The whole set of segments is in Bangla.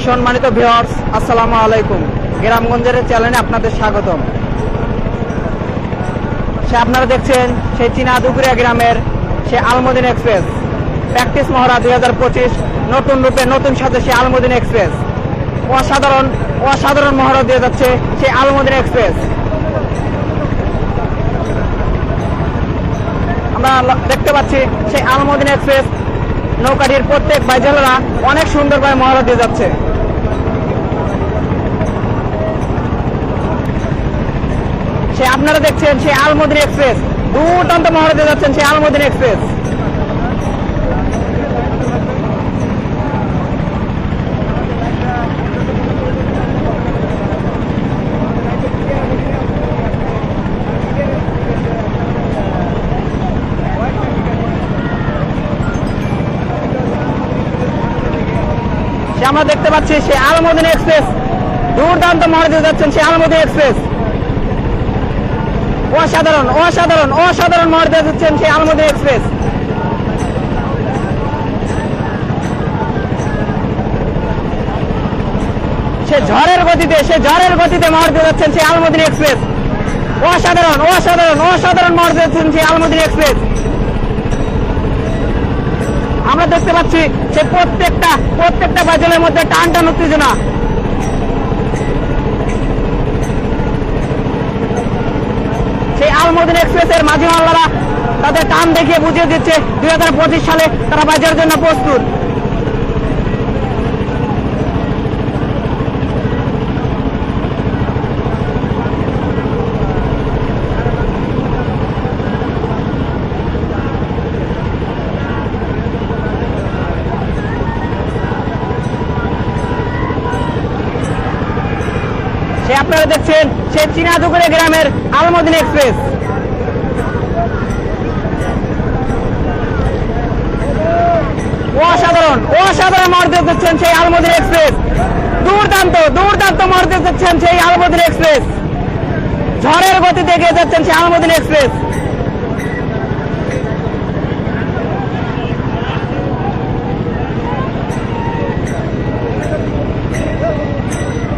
সম্মানিত ভিউয়ার্স, আসসালামু আলাইকুম। গ্রামগঞ্জের চ্যানেলে আপনাদের স্বাগতম। আপনারা দেখছেন সেই চীনাদুগুরিয়া গ্রামের সেই আলমদিনা এক্সপ্রেস প্র্যাকটিস মহড়া 2025 নতুন রূপে নতুন সাথে সেই আলমদিনা এক্সপ্রেস অসাধারণ মহড়া দিয়ে যাচ্ছে সেই আলমদিনা এক্সপ্রেস। আমরা দেখতে পাচ্ছি সেই আলমদিনা এক্সপ্রেস নৌকাটির প্রত্যেক বাইজালেরা অনেক সুন্দরভাবে মহড়া দিয়ে যাচ্ছে। সে আপনারা দেখছেন সেই আলমদিনা এক্সপ্রেস দুর্দান্ত মহড়া দিয়ে যাচ্ছেন সেই আলমদিনা এক্সপ্রেস। আমরা দেখতে পাচ্ছি সেই আলমদিনা এক্সপ্রেস দুর্দান্ত মহড়া দিয়ে যাচ্ছেন সেই আলমদিনা এক্সপ্রেস। অসাধারণ মহড়া দিয়ে যাচ্ছেন সেই আলমদিনা এক্সপ্রেস। সে ঝড়ের গতিতে মহড়া দিয়ে যাচ্ছেন সেই আলমদিনা এক্সপ্রেস। অসাধারণ মহড়া দিয়ে যাচ্ছেন সেই আলমদিনা এক্সপ্রেস। আমরা দেখতে পাচ্ছি সে প্রত্যেকটা বাজলের মধ্যে টান উত্তেজনা। সেই আলমদিনা এক্সপ্রেসের মাঝি মাল্লারা তাদের টান দেখিয়ে বুঝিয়ে দিচ্ছে 2025 সালে তারা বাজারের জন্য প্রস্তুত। আপনারা দেখছেন সেই চীনাদুগুরিয়া গ্রামের আলমদিনা এক্সপ্রেস। অসাধারণ মহড়া দিয়ে যাচ্ছেন সেই আলমদিনা এক্সপ্রেস। দুর্দান্ত মহড়া দিয়ে যাচ্ছেন সেই আলমদিনা এক্সপ্রেস। ঝড়ের গতিতে এগিয়ে যাচ্ছেন সেই আলমদিনা এক্সপ্রেস।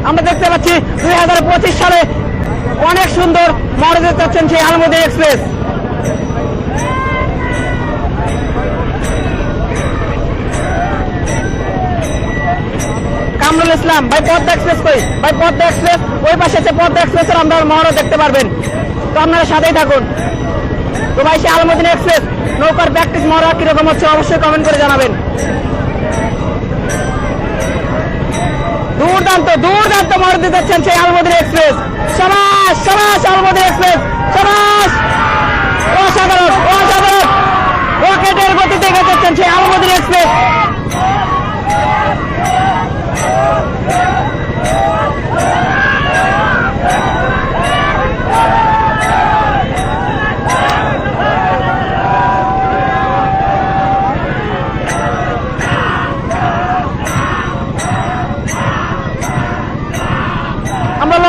আমরা দেখতে পাচ্ছি 2025 সালে অনেক সুন্দর মহড়া দিতে যাচ্ছেন সেই আলমদিনা এক্সপ্রেস। কামরুল ইসলাম ভাই পদ্মা এক্সপ্রেস ওই পাশে পদ্মা এক্সপ্রেসের আমরা মহড়া দেখতে পারবেন, তো আপনারা সাথেই থাকুন। তো ভাই সেই আলমদিনা এক্সপ্রেস নৌকার প্র্যাকটিস মহড়া কিরকম হচ্ছে অবশ্যই কমেন্ট করে জানাবেন। দুর্দান্ত মহড়া দিতে যাচ্ছেন সেই আলমদিনা এক্সপ্রেস। সাবাস আলমদিনা এক্সপ্রেস, সাবাস। অসাধারণ রকেটের গতিতে এগিয়ে যাচ্ছেন সেই আলমদিনা এক্সপ্রেস।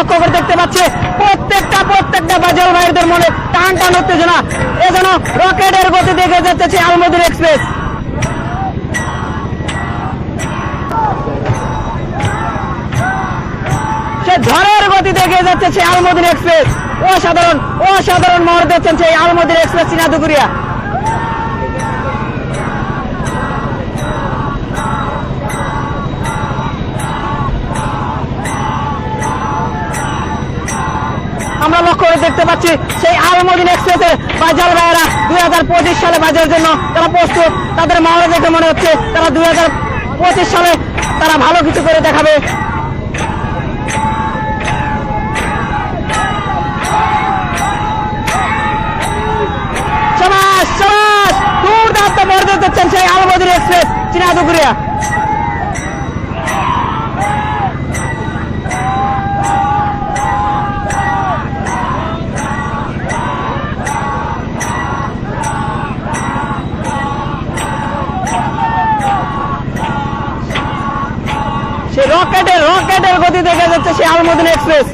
লক্ষ্য করে দেখতে পাচ্ছি প্রত্যেকটা বাজার ভাইদের মনে টান উত্তেজনা। এ যেন রকেটের গতি দেখে যাচ্ছে সেই আলমদিনা এক্সপ্রেস। সে ঝড়ের গতি দেখে যাচ্ছে সেই আলমদিনা এক্সপ্রেস। অসাধারণ মহড়া দিচ্ছেন সেই আলমদিনা এক্সপ্রেস চীনাদুগুরিয়া। আমরা লক্ষ্য করে দেখতে পাচ্ছি সেই আলমদিনা এক্সপ্রেসের বাজার ভাইয়েরা 2025 সালে বাজারের জন্য তারা প্রস্তুত। তাদের মহড়া দেখে মনে হচ্ছে তারা 2025 সালে তারা ভালো কিছু করে দেখাবে। সাবাস দুর্দান্ত মহড়া দিচ্ছেন সেই আলমদিনা এক্সপ্রেস চীনাদুগুরিয়া। রকেটের গতি দেখে যাচ্ছে সেই আলমদিনা এক্সপ্রেস।